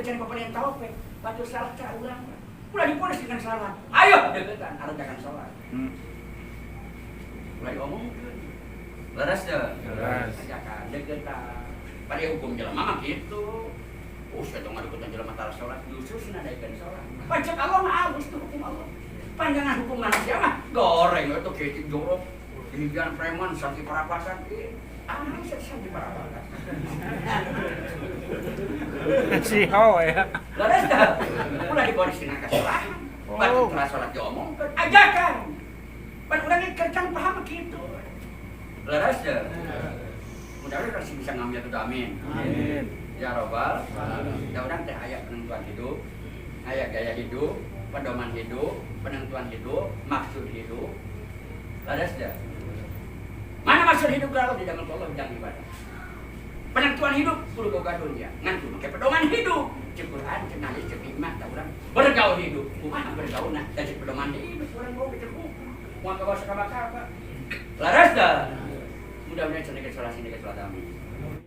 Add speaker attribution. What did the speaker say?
Speaker 1: can papanean topeng, batur salah cara ulang. Ulah diponis dengan salah. Ayo deketan, arjakan salat. Ulah diomongkeun. Leres teu? Leres. Ajakan deketan. Pada hukum jelema mah kitu. Saya tong ngadeukeutan jelema tara salat, justru sinadaikeun salat. Pajak Allah mah halus tuh hukum Allah. Panjangan hukum manusia mah goreng itu kieu jorok. Demikian preman sakit parapakan. Sakit parapakan.
Speaker 2: Si ho ya.
Speaker 1: Leres dah. Ulah diponis dengan kesalahan. Batu tara salat diomongkeun. Ajakan. Pan urang kerjang paham kitu. Leres dah. Mudah-mudahan masih bisa ngambil itu, amin.
Speaker 2: Amin.
Speaker 1: Ya Robbal. Mudah-mudahan teh aya penentuan hidup, aya gaya hidup, pedoman hidup, penentuan hidup, maksud hidup. Leres dah. Mana maksud hidup kalau di dalam Allah bidang ibadah. Penentuan hidup kudu boga dunya, ngan kudu make pedoman hidup. Cek Quran, cek hadis, cek hikmah, tah urang bergaul hidup. Kumaha bergaulna? Da cek pedoman hidup urang mau cek hukum. Moal kawas ka apa? Leres dah. Mudah-mudahan cenah salah sini ke salat amin.